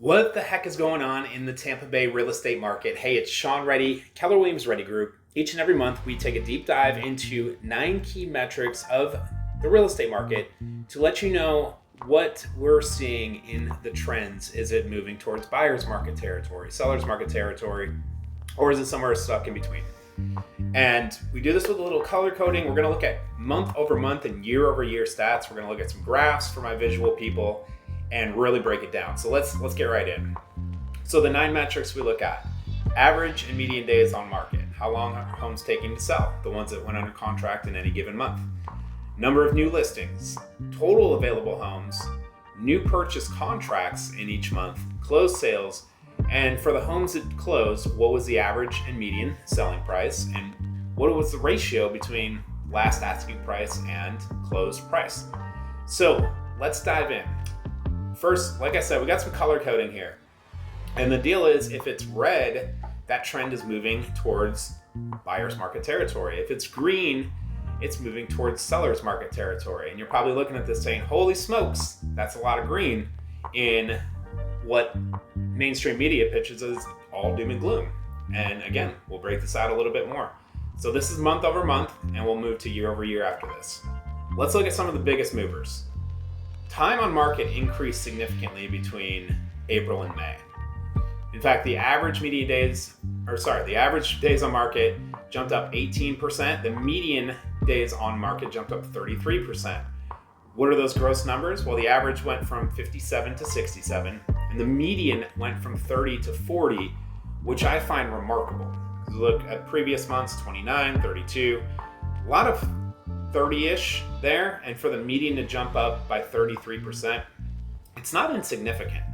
What the heck is going on in the Tampa Bay real estate market? Hey, it's Sean Reddy, Keller Williams Reddy Group. Each and every month, we take a deep dive into 9 key metrics of the real estate market to let you know what we're seeing in the trends. Is it moving towards buyer's market territory, seller's market territory, or is it somewhere stuck in between? And we do this with a little color coding. We're going to look at month over month and year over year stats. We're going to look at some graphs for my visual people and really break it down. So let's get right in. So the 9 metrics we look at: average and median days on market. How long are homes taking to sell? The ones that went under contract in any given month. Number of new listings, total available homes, new purchase contracts in each month, closed sales, and for the homes that closed, what was the average and median selling price, and what was the ratio between last asking price and closed price. So let's dive in. First, like I said, we got some color coding here. And the deal is, if it's red, that trend is moving towards buyer's market territory. If it's green, it's moving towards seller's market territory. And you're probably looking at this saying, holy smokes, that's a lot of green in what mainstream media pitches as all doom and gloom. And again, we'll break this out a little bit more. So this is month over month, and we'll move to year over year after this. Let's look at some of the biggest movers. Time on market increased significantly between April and May. In fact, the average days on market jumped up 18%. The median days on market jumped up 33%. What are those gross numbers? Well, the average went from 57 to 67, and the median went from 30 to 40, which I find remarkable. Look at previous months, 29, 32, a lot of 30-ish there, and for the median to jump up by 33%, it's not insignificant.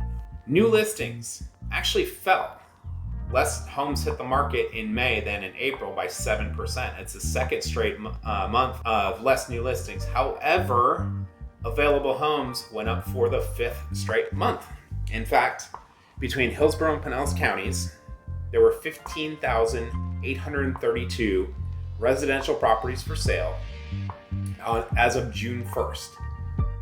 New listings actually fell. Less homes hit the market in May than in April by 7%. It's the second straight month of less new listings. However, available homes went up for the 5th straight month. In fact, between Hillsborough and Pinellas counties, there were 15,832 residential properties for sale as of June 1st.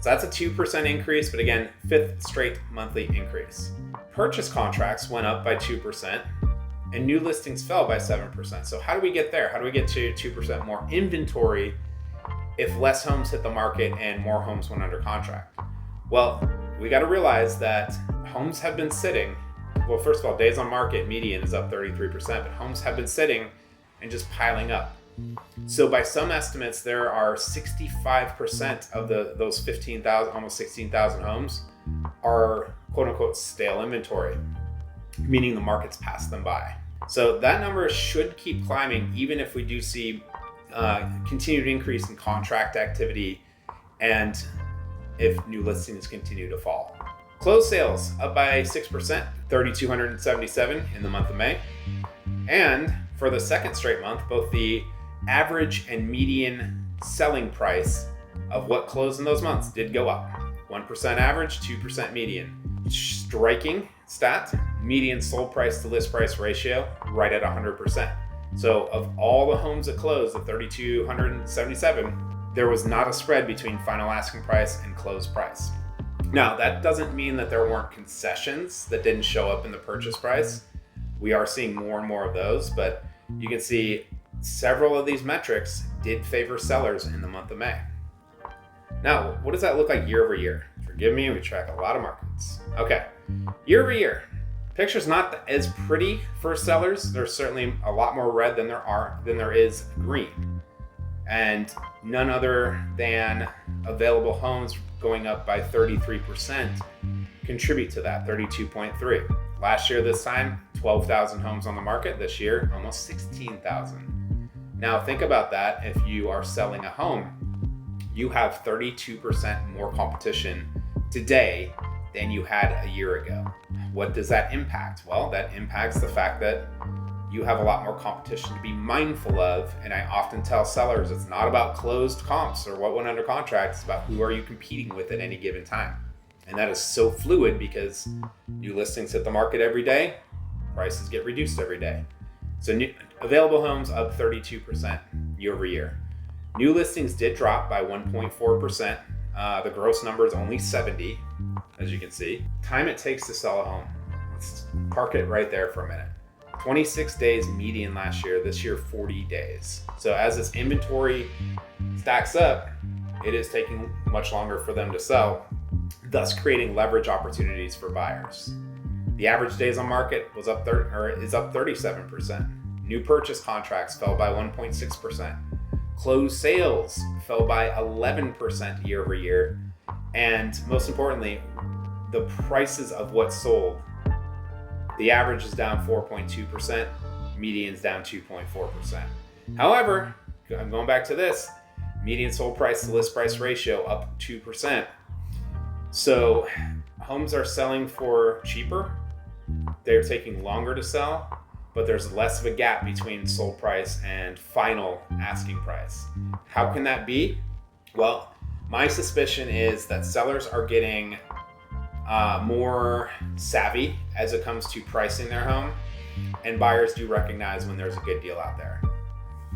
So that's a 2% increase, but again, 5th straight monthly increase. Purchase contracts went up by 2%, and new listings fell by 7%. So how do we get there? How do we get to 2% more inventory if less homes hit the market and more homes went under contract? Well, we got to realize that homes have been sitting. Well, first of all, days on market median is up 33%, but homes have been sitting and just piling up. So by some estimates, there are 65% of those 15,000, almost 16,000 homes are quote unquote stale inventory, meaning the market's passed them by. So that number should keep climbing even if we do see continued increase in contract activity and if new listings continue to fall. Closed sales up by 6%, 3,277 in the month of May. And for the second straight month, both the average and median selling price of what closed in those months did go up. 1% average, 2% median. Striking stat, median sold price to list price ratio right at 100%. So of all the homes that closed, the 3,277, there was not a spread between final asking price and closed price. Now, that doesn't mean that there weren't concessions that didn't show up in the purchase price. We are seeing more and more of those, but you can see several of these metrics did favor sellers in the month of May. Now, what does that look like year over year? Forgive me, we track a lot of markets. Okay, year over year. Picture's not as pretty for sellers. There's certainly a lot more red than there is green. And none other than available homes going up by 33% contribute to that, 32.3. Last year this time, 12,000 homes on the market. This year, almost 16,000. Now think about that. If you are selling a home, you have 32% more competition today than you had a year ago. What does that impact? Well, that impacts the fact that you have a lot more competition to be mindful of. And I often tell sellers, it's not about closed comps or what went under contract. It's about who are you competing with at any given time. And that is so fluid because new listings hit the market every day, prices get reduced every day. So available homes up 32% year over year. New listings did drop by 1.4%. The gross number is only 70, as you can see. Time it takes to sell a home. park it right there for a minute. 26 days median last year, this year 40 days. So as this inventory stacks up, it is taking much longer for them to sell, thus creating leverage opportunities for buyers. The average days on market is up 37%. New purchase contracts fell by 1.6%. Closed sales fell by 11% year over year. And most importantly, the prices of what's sold, the average is down 4.2%, median's down 2.4%. However, I'm going back to this, median sold price to list price ratio up 2%. So homes are selling for cheaper. They're taking longer to sell, but there's less of a gap between sold price and final asking price. How can that be? Well, my suspicion is that sellers are getting more savvy as it comes to pricing their home, and buyers do recognize when there's a good deal out there.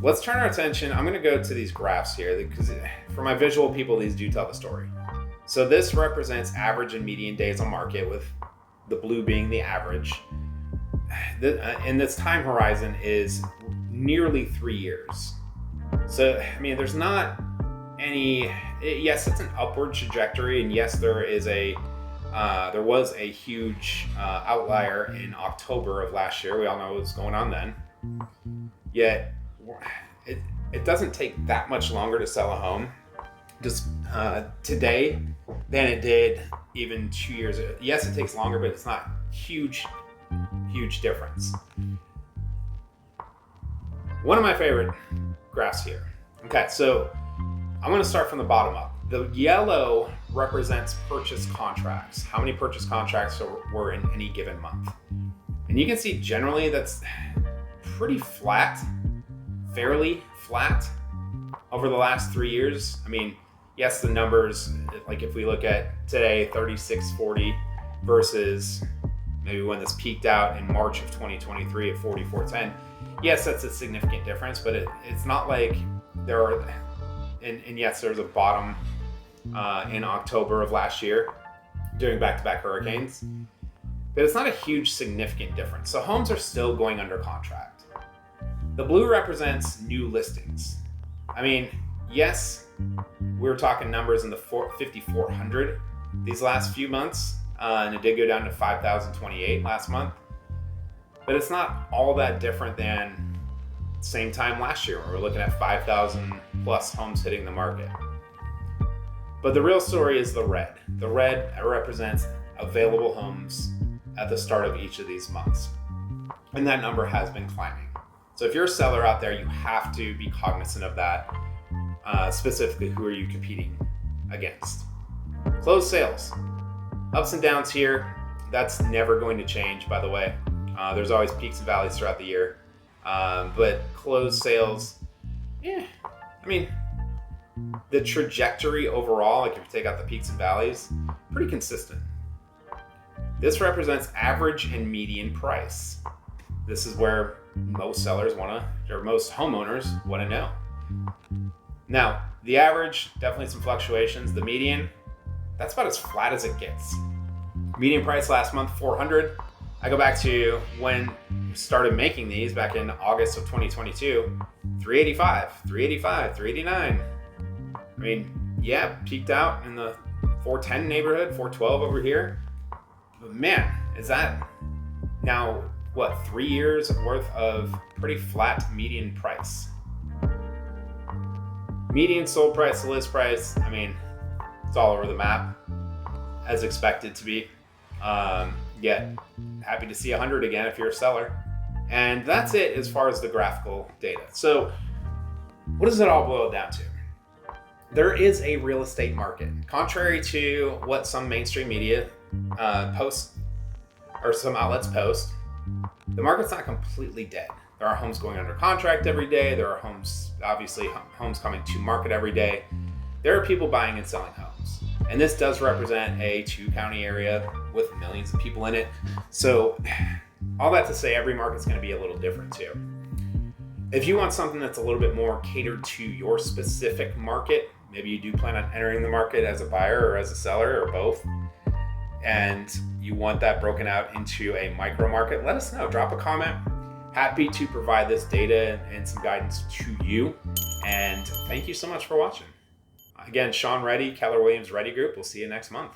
Let's turn our attention. I'm going to go to these graphs here because for my visual people, these do tell the story. So this represents average and median days on market, with the blue being the average. And this time horizon is nearly 3 years. So, I mean, there's not any, yes, it's an upward trajectory, and yes, there was a huge outlier in October of last year. We all know what's going on then. Yet, it doesn't take that much longer to sell a home just today than it did even 2 years ago. Yes, it takes longer, but it's not huge difference. One of my favorite graphs here. Okay, so I'm going to start from the bottom up. The yellow represents purchase contracts. How many purchase contracts were in any given month? And you can see generally that's pretty flat, fairly flat over the last 3 years. I mean, yes, the numbers, like if we look at today, 3640 versus maybe when this peaked out in March of 2023 at 4410. Yes, that's a significant difference, but it's not like there are, and yes, there's a bottom in October of last year during back-to-back hurricanes, but it's not a huge significant difference. So homes are still going under contract. The blue represents new listings. I mean, yes, we were talking numbers in the 5,400 these last few months, and it did go down to 5,028 last month. But it's not all that different than same time last year when we were looking at 5,000 plus homes hitting the market. But the real story is the red. The red represents available homes at the start of each of these months. And that number has been climbing. So if you're a seller out there, you have to be cognizant of that. Specifically, who are you competing against? Closed sales. Ups and downs here. That's never going to change, by the way. There's always peaks and valleys throughout the year. But closed sales, I mean, the trajectory overall, like if you take out the peaks and valleys, pretty consistent. This represents average and median price. This is where most sellers most homeowners want to know. Now, the average, definitely some fluctuations. The median, that's about as flat as it gets. Median price last month, 400. I go back to when we started making these back in August of 2022, 385, 385, 389. I mean, yeah, peaked out in the 410 neighborhood, 412 over here. But man, is that now, 3 years worth of pretty flat median price. Median sold price to list price, I mean, it's all over the map, as expected to be. Yet, happy to see 100 again if you're a seller. And that's it as far as the graphical data. So, what does it all boil down to? There is a real estate market. Contrary to what some mainstream media posts, or some outlets post, the market's not completely dead. There are homes going under contract every day. There are homes coming to market every day. There are people buying and selling homes. And this does represent a 2-county area with millions of people in it. So all that to say, every market's going to be a little different too. If you want something that's a little bit more catered to your specific market, maybe you do plan on entering the market as a buyer or as a seller or both, and you want that broken out into a micro market, let us know. Drop a comment. Happy to provide this data and some guidance to you. And thank you so much for watching. Again, Sean Reddy, Keller Williams Reddy Group. We'll see you next month.